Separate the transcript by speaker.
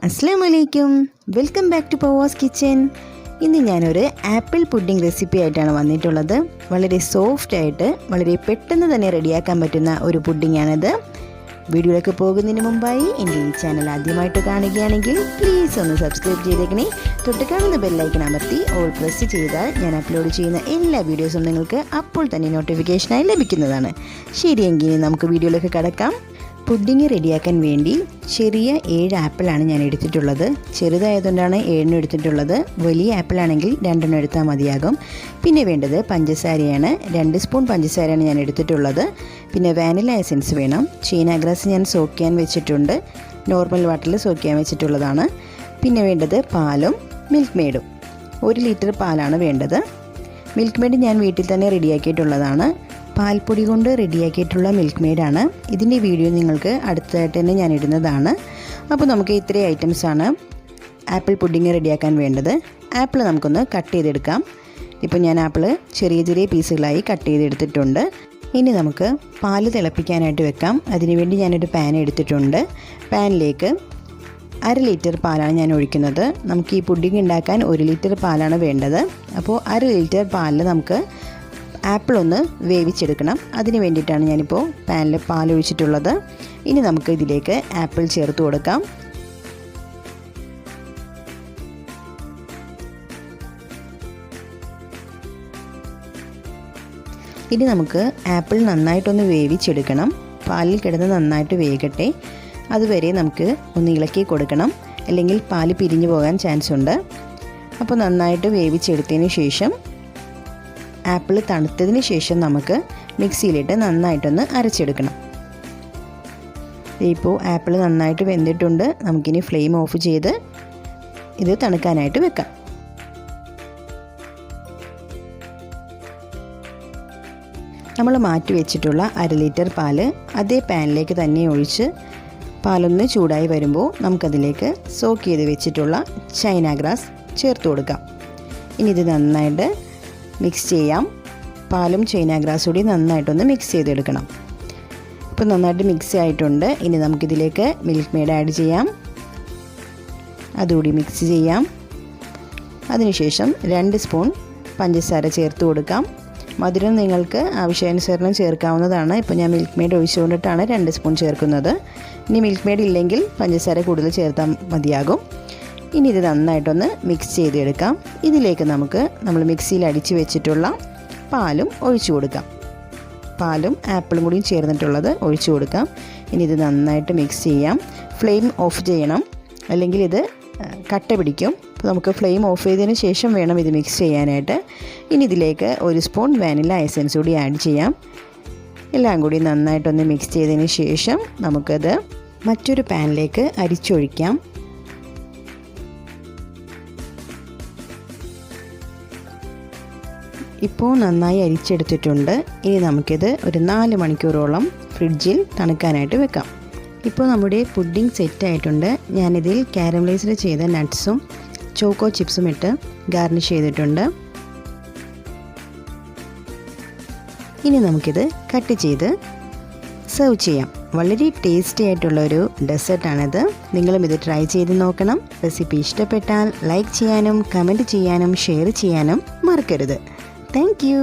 Speaker 1: അസ്സലാമലൈക്കും, welcome back to Pavas kitchen. ഇന്ന് ഞാനൊരു ആപ്പിൾ പുഡിംഗ് റെസിപ്പി ആയിട്ടാണ് വന്നിട്ടുള്ളത്. വളരെ സോഫ്റ്റ് ആയിട്ട് വളരെ പെട്ടെന്ന് തന്നെ റെഡിയാക്കാൻ പറ്റുന്ന ഒരു പുഡിംഗാണിത്. വീഡിയോയിലേക്ക് പോകുന്നതിന് മുമ്പായി എൻ്റെ ഈ ചാനൽ ആദ്യമായിട്ട് കാണുകയാണെങ്കിൽ പ്ലീസ് ഒന്ന് സബ്സ്ക്രൈബ് ചെയ്തേക്കണേ. തൊട്ട് കാണുന്ന ബെല്ലൈക്കൺ അമർത്തി ഓൾ പ്രസ് ചെയ്താൽ ഞാൻ അപ്ലോഡ് ചെയ്യുന്ന എല്ലാ വീഡിയോസും നിങ്ങൾക്ക് അപ്പോൾ തന്നെ നോട്ടിഫിക്കേഷനായി ലഭിക്കുന്നതാണ്. ശരിയെങ്കിൽ നമുക്ക് വീഡിയോയിലേക്ക് കടക്കാം. പുഡിംഗ് റെഡിയാക്കാൻ വേണ്ടി ചെറിയ 7 ആപ്പിളാണ് ഞാൻ എടുത്തിട്ടുള്ളത്. ചെറുതായതുകൊണ്ടാണ് 7 എടുത്തിട്ടുള്ളത്. വലിയ ആപ്പിളാണെങ്കിൽ 2 എടുത്താൽ മതിയാകും. പിന്നെ വേണ്ടത് പഞ്ചസാരയാണ്. 2 സ്പൂൺ പഞ്ചസാരയാണ് ഞാൻ എടുത്തിട്ടുള്ളത്. പിന്നെ വാനില എസൻസ് വേണം. ചീന ഗ്രാസ് ഞാൻ സോക്ക് ചെയ്യാൻ വെച്ചിട്ടുണ്ട്. നോർമൽ വാട്ടറിൽ സോക്ക് ചെയ്യാൻ വെച്ചിട്ടുള്ളതാണ്. പിന്നെ വേണ്ടത് പാലും മിൽക്ക് മെയ്ഡും. 1 ലിറ്റർ പാലാണ് വേണ്ടത്. മിൽക്ക് മെയ്ഡ് ഞാൻ വീട്ടിൽ തന്നെ റെഡിയാക്കിയിട്ടുള്ളതാണ്. പാൽപ്പൊടി കൊണ്ട് റെഡിയാക്കിയിട്ടുള്ള മിൽക്ക് മെയ്ഡാണ്. ഇതിൻ്റെ വീഡിയോ നിങ്ങൾക്ക് അടുത്തതായിട്ട് തന്നെ ഞാൻ ഇടുന്നതാണ്. അപ്പോൾ നമുക്ക് ഇത്രയും ഐറ്റംസാണ് ആപ്പിൾ പുഡിംഗ് റെഡിയാക്കാൻ വേണ്ടത്. ആപ്പിൾ നമുക്കൊന്ന് കട്ട് ചെയ്തെടുക്കാം. ഇപ്പോൾ ഞാൻ ആപ്പിൾ ചെറിയ ചെറിയ പീസുകളായി കട്ട് ചെയ്തെടുത്തിട്ടുണ്ട്. ഇനി നമുക്ക് പാൽ തിളപ്പിക്കാനായിട്ട് വെക്കാം. അതിനുവേണ്ടി ഞാനൊരു പാൻ എടുത്തിട്ടുണ്ട്. പാനിലേക്ക് 1/2 ലിറ്റർ പാലാണ് ഞാൻ ഒഴിക്കുന്നത്. നമുക്ക് ഈ പുഡിംഗ് ഉണ്ടാക്കാൻ 1 ലിറ്റർ പാലാണ് വേണ്ടത്. അപ്പോൾ 1/2 ലിറ്റർ പാലിൽ നമുക്ക് ആപ്പിൾ ഒന്ന് വേവിച്ചെടുക്കണം. അതിന് വേണ്ടിയിട്ടാണ് ഞാനിപ്പോൾ പാനിൽ പാൽ ഒഴിച്ചിട്ടുള്ളത്. ഇനി നമുക്ക് ഇതിലേക്ക് ആപ്പിൾ ചേർത്ത് കൊടുക്കാം. ഇനി നമുക്ക് ആപ്പിൾ നന്നായിട്ടൊന്ന് വേവിച്ചെടുക്കണം. പാലിൽ കിടന്ന് നന്നായിട്ട് വേകട്ടെ. അതുവരെ നമുക്ക് ഒന്ന് ഇളക്കി കൊടുക്കണം, അല്ലെങ്കിൽ പാല് പിരിഞ്ഞു പോകാൻ ചാൻസ് ഉണ്ട്. അപ്പോൾ നന്നായിട്ട് വേവിച്ചെടുത്തതിന് ശേഷം ആപ്പിൾ തണുത്തതിന് ശേഷം നമുക്ക് മിക്സിയിലിട്ട് നന്നായിട്ടൊന്ന് അരച്ചെടുക്കണം. ഇപ്പോൾ ആപ്പിൾ നന്നായിട്ട് വെന്തിട്ടുണ്ട്. നമുക്കിനി ഫ്ലെയിം ഓഫ് ചെയ്ത് ഇത് തണുക്കാനായിട്ട് വെക്കാം. നമ്മൾ മാറ്റി വെച്ചിട്ടുള്ള 1/2 ലിറ്റർ പാല് അതേ പാനിലേക്ക് തന്നെ ഒഴിച്ച് പാലൊന്ന് ചൂടായി വരുമ്പോൾ നമുക്കതിലേക്ക് സോക്ക് ചെയ്ത് വെച്ചിട്ടുള്ള ചൈന ഗ്രാസ് ചേർത്ത് കൊടുക്കാം. ഇനി ഇത് നന്നായിട്ട് മിക്സ് ചെയ്യാം. പാലും ചൈന ഗ്രാസ് കൂടി നന്നായിട്ടൊന്ന് മിക്സ് ചെയ്തെടുക്കണം. ഇപ്പോൾ നന്നായിട്ട് മിക്സ് ആയിട്ടുണ്ട്. ഇനി നമുക്കിതിലേക്ക് മിൽക്ക് മെയ്ഡ് ആഡ് ചെയ്യാം. അതുകൂടി മിക്സ് ചെയ്യാം. അതിനുശേഷം 2 സ്പൂൺ പഞ്ചസാര ചേർത്ത് കൊടുക്കാം. മധുരം നിങ്ങൾക്ക് ആവശ്യാനുസരണം ചേർക്കാവുന്നതാണ്. ഇപ്പോൾ ഞാൻ മിൽക്ക് മെയ്ഡ് ഒഴിച്ചുകൊണ്ടിട്ടാണ് 2 സ്പൂൺ ചേർക്കുന്നത്. ഇനി മിൽക്ക് മെയ്ഡ് ഇല്ലെങ്കിൽ പഞ്ചസാര കൂടുതൽ ചേർത്താൽ മതിയാകും. ഇനി ഇത് നന്നായിട്ടൊന്ന് മിക്സ് ചെയ്തെടുക്കാം. ഇതിലേക്ക് നമ്മൾ മിക്സിയിൽ അടിച്ച് വെച്ചിട്ടുള്ള പാലും ഒഴിച്ചു കൊടുക്കാം. പാലും ആപ്പിളും കൂടിയും ചേർന്നിട്ടുള്ളത് ഒഴിച്ചു കൊടുക്കാം. ഇനി ഇത് നന്നായിട്ട് മിക്സ് ചെയ്യാം. ഫ്ലെയിം ഓഫ് ചെയ്യണം, അല്ലെങ്കിൽ ഇത് കട്ട പിടിക്കും. അപ്പോൾ നമുക്ക് ഫ്ലെയിം ഓഫ് ചെയ്തതിന് ശേഷം വേണം ഇത് മിക്സ് ചെയ്യാനായിട്ട്. ഇനി ഇതിലേക്ക് 1 സ്പൂൺ വാനില എസൻസ് കൂടി ആഡ് ചെയ്യാം. എല്ലാം കൂടി നന്നായിട്ടൊന്ന് മിക്സ് ചെയ്തതിന് ശേഷം നമുക്കത് മറ്റൊരു പാനിലേക്ക് അരിച്ചൊഴിക്കാം. ഇപ്പോൾ നന്നായി അരിച്ചെടുത്തിട്ടുണ്ട്. ഇനി നമുക്കിത് ഒരു 4 മണിക്കൂറോളം ഫ്രിഡ്ജിൽ തണുക്കാനായിട്ട് വെക്കാം. ഇപ്പോൾ നമ്മുടെ പുഡിംഗ് സെറ്റായിട്ടുണ്ട്. ഞാനിതിൽ കാരമലൈസ്ഡ് ചെയ്ത നട്ട്സും ചോക്കോ ചിപ്സും ഇട്ട് ഗാർണിഷ് ചെയ്തിട്ടുണ്ട്. ഇനി നമുക്കിത് കട്ട് ചെയ്ത് സെർവ് ചെയ്യാം. വളരെ ടേസ്റ്റി ആയിട്ടുള്ളൊരു ഡെസേർട്ടാണിത്. നിങ്ങളും ഇത് ട്രൈ ചെയ്ത് നോക്കണം. റെസിപ്പി ഇഷ്ടപ്പെട്ടാൽ ലൈക്ക് ചെയ്യാനും കമൻറ്റ് ചെയ്യാനും ഷെയർ ചെയ്യാനും മറക്കരുത്. Thank you.